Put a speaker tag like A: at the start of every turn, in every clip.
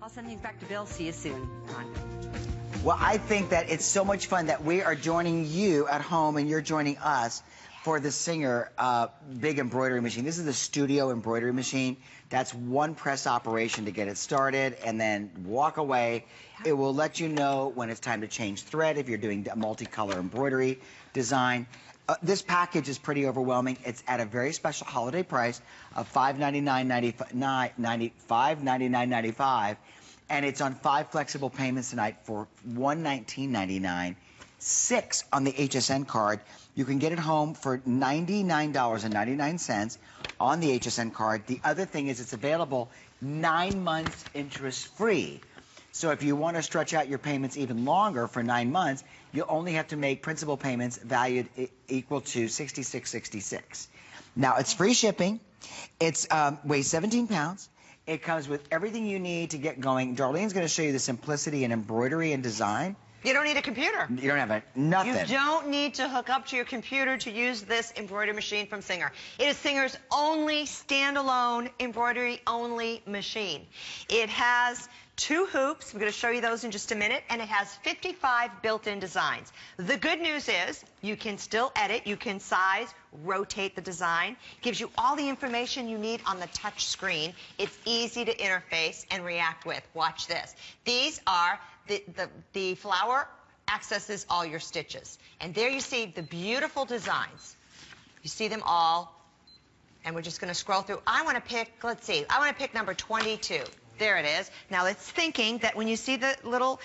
A: I'll send things back to Bill. See you soon, Ron.
B: Well, I think that it's so much fun that we are joining you at home and you're joining us for the Singer big embroidery machine. This is the studio embroidery machine. That's one press operation to get it started and then walk away. It will let you know when it's time to change thread if you're doing a multicolor embroidery design. This package is pretty overwhelming. It's at a very special holiday price of $599.95, and it's on 5 flexible payments tonight for $119.99, 6 on the HSN card. You can get it home for $99.99 on the HSN card. The other thing is it's available 9 months interest-free. So if you want to stretch out your payments even longer for 9 months, you only have to make principal payments valued equal to $66.66. Now, it's free shipping. It weighs 17 pounds. It comes with everything you need to get going. Darlene's going to show you the simplicity in embroidery and design.
C: You don't need a computer.
B: You don't have nothing.
C: You don't need to hook up to your computer to use this embroidery machine from Singer. It is Singer's only standalone embroidery-only machine. It has 2 hoops. I'm going to show you those in just a minute, and it has 55 built-in designs. The good news is you can still edit. You can size, rotate the design. Gives you all the information you need on the touch screen. It's easy to interface and react with. Watch this. These are the flower accesses all your stitches. And there you see the beautiful designs. You see them all. And we're just going to scroll through. I want to pick, let's see, I want to pick number 22. There it is. Now it's thinking that when you see the little,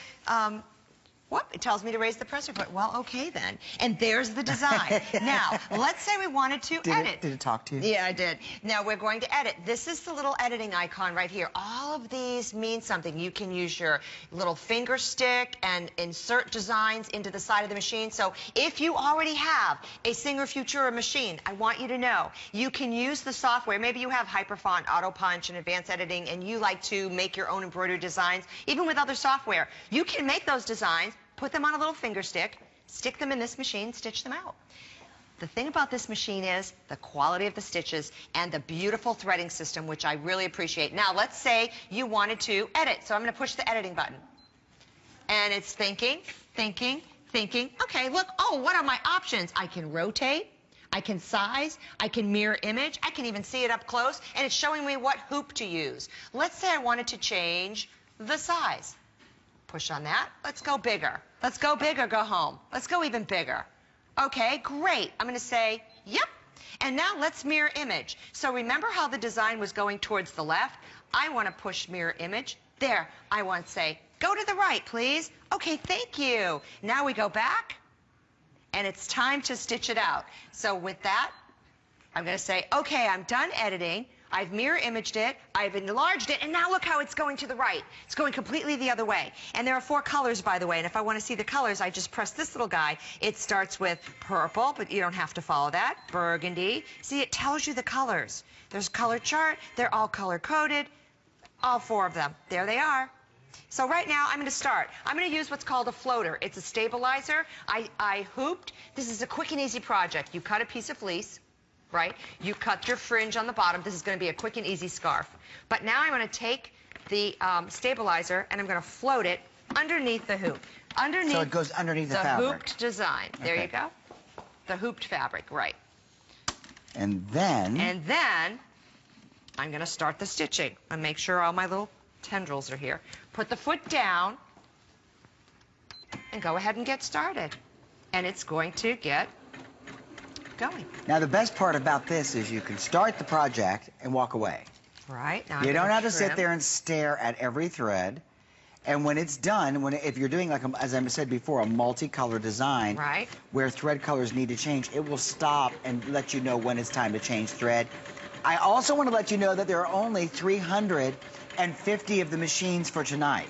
C: whoop, it tells me to raise the pressure foot. Well, okay then. And there's the design. Now, let's say we wanted to edit.
B: Did it talk to you?
C: Yeah, I did. Now we're going to edit. This is the little editing icon right here. All of these mean something. You can use your little finger stick and insert designs into the side of the machine. So if you already have a Singer Futura machine, I want you to know you can use the software. Maybe you have Hyperfont, Auto Punch, and Advanced Editing, and you like to make your own embroidery designs, even with other software. You can make those designs, put them on a little finger stick, stick them in this machine, stitch them out. The thing about this machine is the quality of the stitches and the beautiful threading system, which I really appreciate. Now, let's say you wanted to edit. So I'm going to push the editing button. And it's thinking, thinking, thinking. Okay, look, oh, what are my options? I can rotate, I can size, I can mirror image, I can even see it up close, and it's showing me what hoop to use. Let's say I wanted to change the size. Push on that. Let's go bigger. Let's go bigger, go home. Let's go even bigger. Okay, great. I'm going to say, yep. And now let's mirror image. So remember how the design was going towards the left? I want to push mirror image. There. I want to say, go to the right, please. Okay, thank you. Now we go back, and it's time to stitch it out. So with that, I'm going to say, okay, I'm done editing. I've mirror imaged it, I've enlarged it, and now look how it's going to the right. It's going completely the other way. And there are 4 colors, by the way, and if I want to see the colors, I just press this little guy. It starts with purple, but you don't have to follow that. Burgundy. See, it tells you the colors. There's a color chart. They're all color-coded. All 4 of them. There they are. So right now, I'm going to start. I'm going to use what's called a floater. It's a stabilizer. I hooped. This is a quick and easy project. You cut a piece of fleece. Right? You cut your fringe on the bottom. This is going to be a quick and easy scarf. But now I'm going to take the stabilizer and I'm going to float it underneath the hoop. Underneath. So
B: it goes underneath the fabric.
C: The hooped design. There
B: Okay.
C: you go. The hooped fabric, right.
B: And then?
C: And then I'm going to start the stitching and make sure all my little tendrils are here. Put the foot down and go ahead and get started. And it's going to get going.
B: Now, the best part about this is you can start the project and walk away.
C: Right. Now
B: You don't have to sit there and stare at every thread. And when it's done, if you're doing, like as I said before, a multicolor design,
C: right,
B: where thread colors need to change, it will stop and let you know when it's time to change thread. I also want to let you know that there are only 350 of the machines for tonight.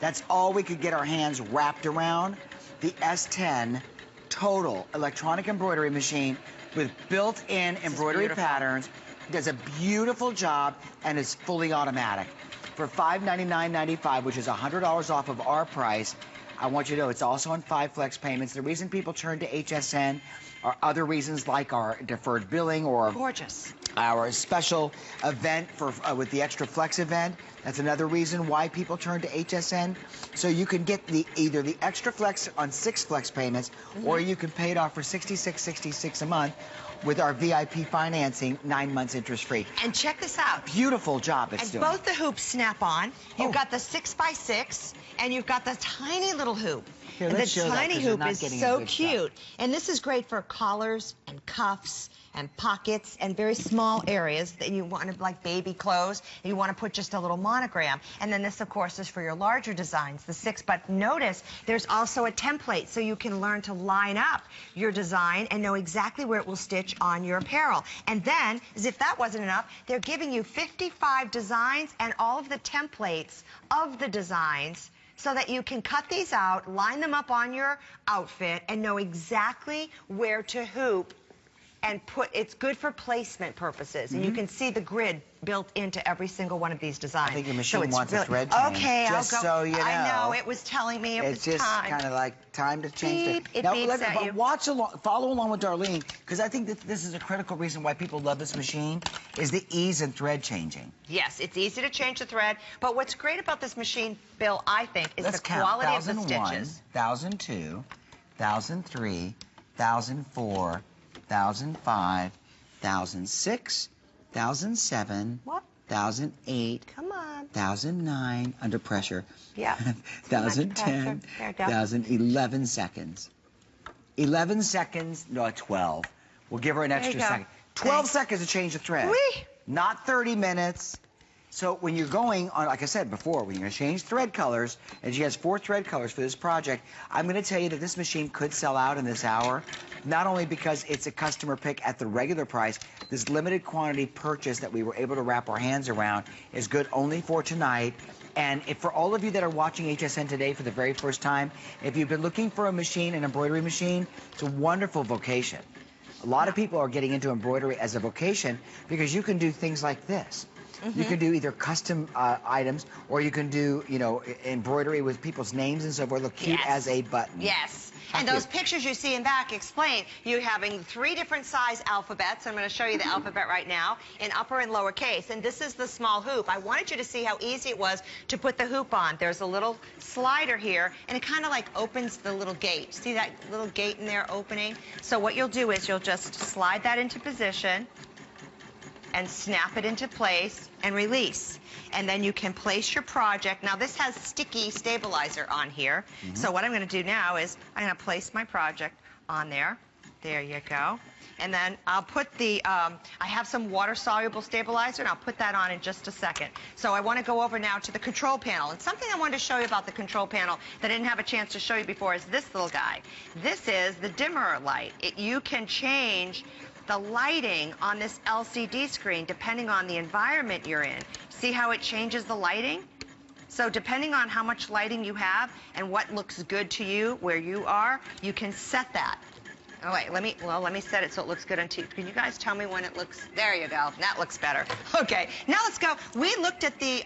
B: That's all we could get our hands wrapped around. The S10 total electronic embroidery machine with built-in embroidery patterns. Does a beautiful job and is fully automatic. For $599.95, which is $100 off of our price, I want you to know it's also on 5 flex payments. The reason people turn to HSN are other reasons like our deferred billing or
C: gorgeous
B: our special event for with the Extra Flex event. That's another reason why people turn to HSN. So you can get either the Extra Flex on 6 flex payments, or you can pay it off for $66.66 a month with our VIP financing, 9 months interest free.
C: And check this out.
B: Beautiful job it's doing.
C: And both the hoops snap on. You've got the 6x6, and you've got the tiny little hoop.
B: Here,
C: and the
B: let's show that,
C: tiny
B: 'cause you're
C: hoop
B: not
C: is
B: getting a
C: so
B: good
C: cute.
B: shot.
C: And this is great for collars and cuffs and pockets and very small areas that you want to, like baby clothes, and you want to put just a little monogram. And then this, of course, is for your larger designs, the 6. But notice there's also a template, so you can learn to line up your design and know exactly where it will stitch on your apparel. And then, as if that wasn't enough, they're giving you 55 designs and all of the templates of the designs, so that you can cut these out, line them up on your outfit, and know exactly where to hoop and it's good for placement purposes. And you can see the grid built into every single one of these designs.
B: I think your machine wants a thread change.
C: Okay,
B: just
C: I'll go.
B: So you know.
C: I know, it was telling me it was time.
B: It's just kind of like time to change.
C: Beep, it beeps at you.
B: Watch along, follow along with Darlene, because I think that this is a critical reason why people love this machine, is the ease in thread changing.
C: Yes, it's easy to change the thread, but what's great about this machine, Bill, I think, is
B: Let's
C: the
B: count.
C: quality of the
B: 1001,
C: stitches.
B: 1002, 1003, 1004, 1005, 1006, 1007,
C: What?
B: 1008,
C: Come on.
B: 1009, under pressure.
C: Yeah.
B: 1010,
C: There you go.
B: 11 seconds. 11 seconds, no, 12. We'll give her an extra
C: you go.
B: second. 12
C: Thanks.
B: seconds to change the thread.
C: Whee!
B: Not 30 minutes. So when you're going on, like I said before, when you're going to change thread colors, and she has 4 thread colors for this project, I'm going to tell you that this machine could sell out in this hour, not only because it's a customer pick at the regular price, this limited quantity purchase that we were able to wrap our hands around is good only for tonight. And if for all of you that are watching HSN today for the very first time, if you've been looking for a machine, an embroidery machine, it's a wonderful vocation. A lot of people are getting into embroidery as a vocation because you can do things like this. You can do either custom items, or you can do, you know, embroidery with people's names and so forth. Look cute as a button.
C: Yes. And those pictures you see in back explain you having 3 different size alphabets. I'm going to show you the alphabet right now in upper and lower case. And this is the small hoop. I wanted you to see how easy it was to put the hoop on. There's a little slider here, and it kind of like opens the little gate. See that little gate in there opening? So what you'll do is you'll just slide that into position and snap it into place and release. And then you can place your project. Now this has sticky stabilizer on here. So what I'm going to do now is I'm going to place my project on there. There you go. And then I'll put the, I have some water-soluble stabilizer, and I'll put that on in just a second. So I want to go over now to the control panel. And something I wanted to show you about the control panel that I didn't have a chance to show you before is this little guy. This is the dimmer light. You can change the lighting on this LCD screen depending on the environment you're in. See how it changes the lighting? So depending on how much lighting you have and what looks good to you where you are, you can set that. Oh wait, let me set it so it looks good on TV. Can you guys tell me when it looks? There you go. That looks better. Okay, now let's go. We looked at the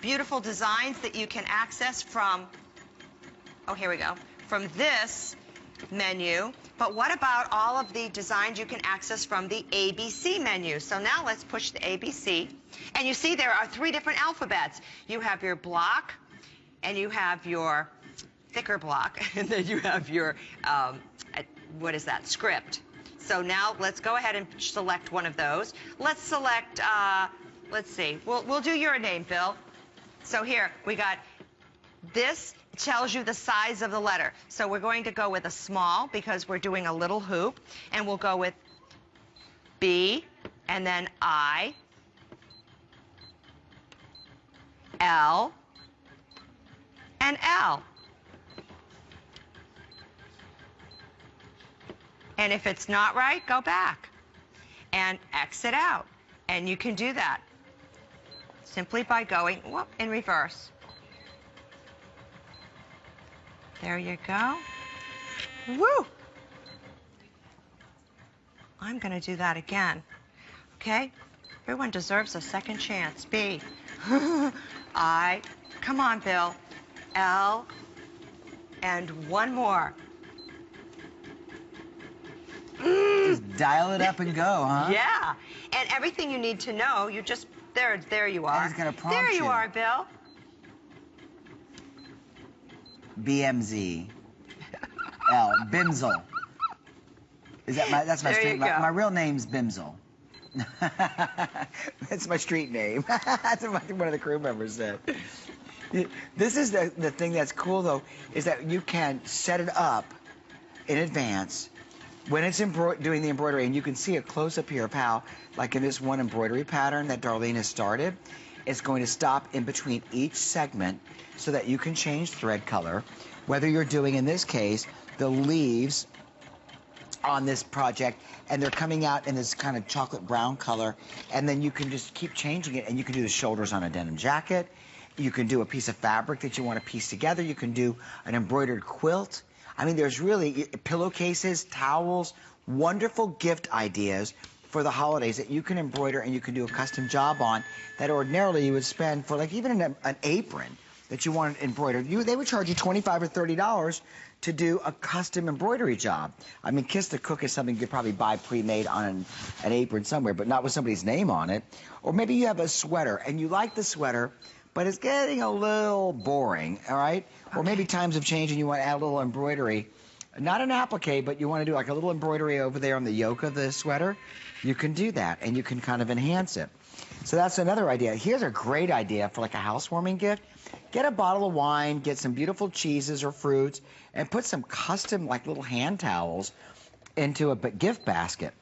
C: beautiful designs that you can access from, oh, here we go, from this menu. But what about all of the designs you can access from the ABC menu? So now let's push the ABC. And you see there are 3 different alphabets. You have your block, and you have your thicker block, and then you have your, what is that, script. So now let's go ahead and select one of those. Let's select, let's see, we'll do your name, Bill. So here, we got this. Tells you the size of the letter. So we're going to go with a small because we're doing a little hoop, and we'll go with B, and then I, L, and L. And if it's not right, go back and exit out. And you can do that simply by going in reverse. There you go. Woo! I'm going to do that again. Okay? Everyone deserves a second chance. B. I. Come on, Bill. L. And one more.
B: Just Dial it up and go, huh?
C: Yeah. And everything you need to know, you just, there you are.
B: And it's going to prompt
C: There you are, Bill.
B: BMZ. L. Bimzel. Is that that's my street? My real name's Bimzel. That's my street name. That's what one of the crew members said. This is the thing that's cool, though, is that you can set it up in advance when it's doing the embroidery, and you can see a close-up here of how, like in this one embroidery pattern that Darlene has started, it's going to stop in between each segment so that you can change thread color, whether you're doing, in this case, the leaves on this project, and they're coming out in this kind of chocolate brown color, and then you can just keep changing it, and you can do the shoulders on a denim jacket. You can do a piece of fabric that you want to piece together. You can do an embroidered quilt. I mean, there's really pillowcases, towels, wonderful gift ideas for the holidays that you can embroider and you can do a custom job on that ordinarily you would spend for, like, even an apron that you want embroidered. They would charge you $25 or $30 to do a custom embroidery job. I mean, Kiss the Cook is something you could probably buy pre-made on an apron somewhere, but not with somebody's name on it. Or maybe you have a sweater and you like the sweater, but it's getting a little boring, all right? Okay. Or maybe times have changed and you want to add a little embroidery. Not an applique, but you want to do like a little embroidery over there on the yoke of the sweater. You can do that, and you can kind of enhance it. So that's another idea. Here's a great idea for like a housewarming gift. Get a bottle of wine, get some beautiful cheeses or fruits, and put some custom like little hand towels into a gift basket.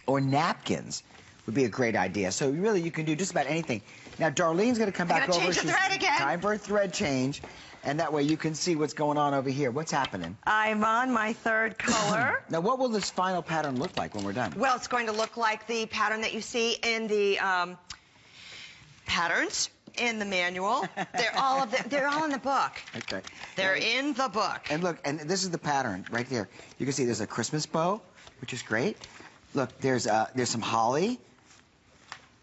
B: Or napkins would be a great idea. So really you can do just about anything. Now Darlene's going to come back over.
C: Change the thread again.
B: Time for a thread change. And that way you can see what's going on over here. What's happening?
C: I'm on my third color.
B: Now, what will this final pattern look like when we're done?
C: Well, it's going to look like the pattern that you see in the patterns in the manual. They're all in the book. Okay. They're in the book.
B: And look, and this is the pattern right there. You can see there's a Christmas bow, which is great. Look, there's some holly,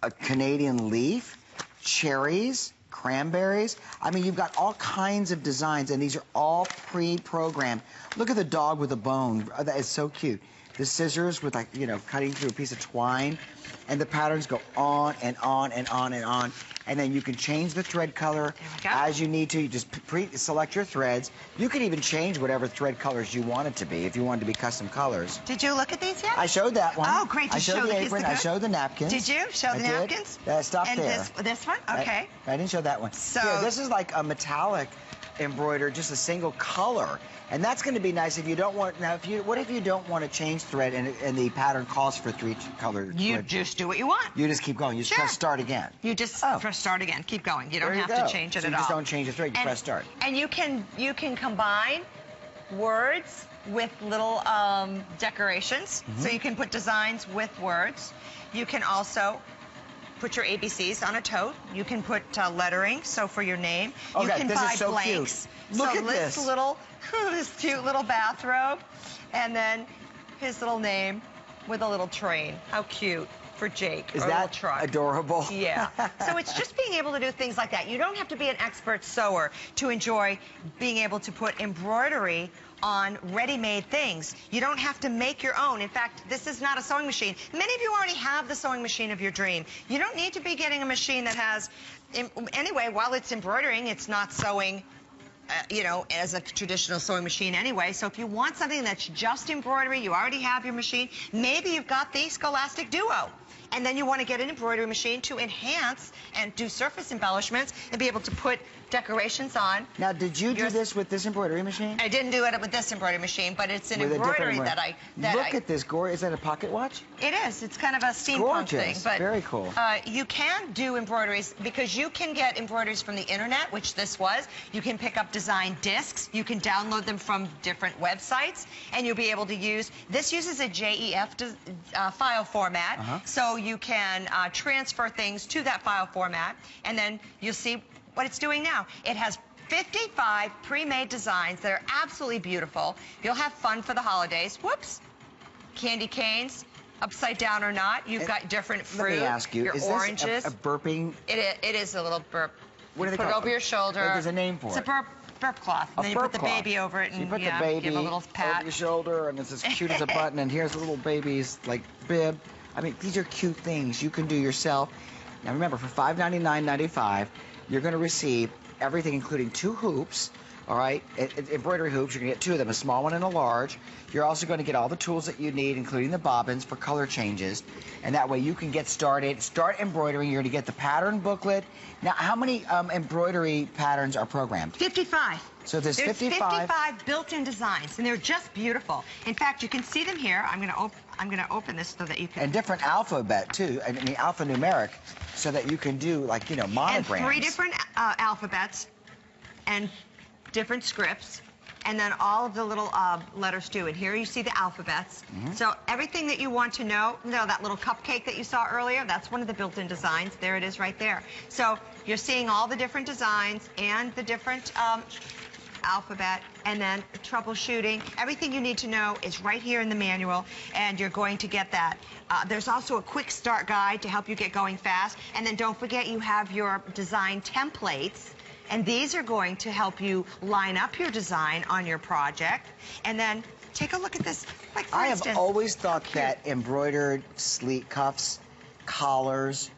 B: a Canadian leaf, cherries, cranberries. I mean, you've got all kinds of designs, and these are all pre-programmed. Look at the dog with a bone. That is so cute. The scissors with, like, you know, cutting through a piece of twine, and the patterns go on and on and on and on. And then you can change the thread color as you need to. You just pre-select your threads. You can even change whatever thread colors you want it to be if you want it to be custom colors.
C: Did you look at these yet?
B: I showed that one.
C: Oh, great.
B: I showed the apron. I showed the napkins.
C: Did you show the napkins?
B: Stop
C: and
B: there.
C: This one? Okay.
B: I didn't show that one.
C: So
B: here, this is like a metallic embroidered, just a single color. And that's going to be nice if you don't want. Now, what if you don't want to change thread and the pattern calls for 3 colors?
C: You just do what you want.
B: You just keep going. You just press start again.
C: You just press start again. Keep going. You don't have to change it at all.
B: You just don't change the thread. You press start.
C: And you can combine words with little decorations. So you can put designs with words. You can also put your ABCs on a tote. You can put lettering, so for your name. You can buy blanks.
B: Look at this.
C: This cute little bathrobe, and then his little name with a little train. How cute for Jake.
B: Is that adorable?
C: Yeah. So it's just being able to do things like that. You don't have to be an expert sewer to enjoy being able to put embroidery on ready-made things. You don't have to make your own. In fact, this is not a sewing machine. Many of you already have the sewing machine of your dream. You don't need to be getting a machine that has, anyway, while it's embroidering, it's not sewing, you know, as a traditional sewing machine anyway. So if you want something that's just embroidery, you already have your machine. Maybe you've got the Scholastic Duo. And then you want to get an embroidery machine to enhance and do surface embellishments and be able to put decorations on.
B: Now, did you do this with this embroidery machine?
C: I didn't do it with this embroidery machine, but it's an embroidery that I...
B: Look at this, Gore. Is that a pocket watch?
C: It is. It's kind of a steampunk thing. But
B: very cool.
C: You can do embroideries because you can get embroideries from the internet, which this was. You can pick up design discs. You can download them from different websites, and you'll be able to use... This uses a JEF file format, so you can transfer things to that file format, and then you'll see what it's doing now. It has 55 pre-made designs that are absolutely beautiful. You'll have fun for the holidays. Whoops. Candy canes, upside down or not. You've got different fruit.
B: Let me ask you,
C: your
B: is
C: oranges.
B: this a burping?
C: It is a little burp.
B: What do they
C: put
B: call
C: it over your shoulder.
B: There's a name for it.
C: It's a burp. burp cloth. And then you put the baby over it and
B: you put the baby
C: give a little pat.
B: over your shoulder, and it's as cute as a button. And here's the little baby's like bib. I mean, these are cute things you can do yourself. Now remember, for $599.95, you're going to receive everything, including 2 hoops. All right, embroidery hoops. You're going to get 2 of them, a small one and a large. You're also going to get all the tools that you need, including the bobbins for color changes. And that way you can get started, start embroidering. You're going to get the pattern booklet. Now, how many embroidery patterns are programmed?
C: 55.
B: So there's 55
C: built-in designs, and they're just beautiful. In fact, you can see them here. I'm going to open this so that you can.
B: And different alphabet too. I mean, alphanumeric, so that you can do like monograms.
C: And 3 different alphabets, and different scripts, and then all of the little letters too. And here you see the alphabets. So everything that you want to know, that little cupcake that you saw earlier, that's one of the built-in designs. There it is right there. So you're seeing all the different designs and the different alphabet, and then troubleshooting. Everything you need to know is right here in the manual, and you're going to get that. There's also a quick start guide to help you get going fast. And then don't forget, you have your design templates. And these are going to help you line up your design on your project. And then take a look at this. Like, for instance,
B: I have always thought that embroidered sleeve cuffs, collars,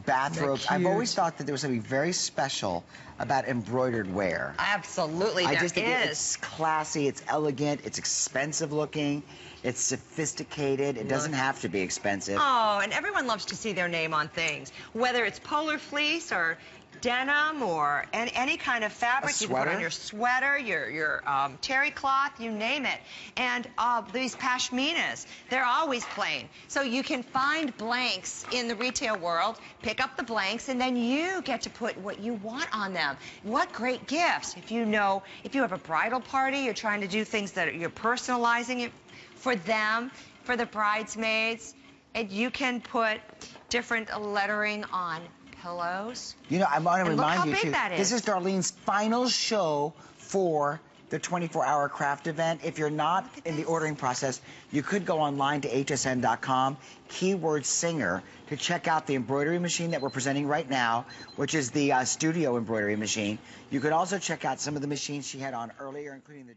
B: bathrobes, I've always thought that there was something very special about embroidered wear.
C: Absolutely,
B: I just think it's classy, it's elegant, it's expensive looking, it's sophisticated. It doesn't have to be expensive.
C: Oh, and everyone loves to see their name on things. Whether it's polar fleece or denim or any kind of fabric you can put on your sweater, your terry cloth, you name it. And these pashminas, they're always plain. So you can find blanks in the retail world, pick up the blanks, and then you get to put what you want on them. What great gifts. If you have a bridal party, you're trying to do things that you're personalizing it for them, for the bridesmaids, and you can put different lettering on pillows.
B: I want to remind you, too,
C: this
B: is Darlene's final show for the 24-hour craft event. If you're not in the ordering process, you could go online to hsn.com, keyword singer, to check out the embroidery machine that we're presenting right now, which is the studio embroidery machine. You could also check out some of the machines she had on earlier, including the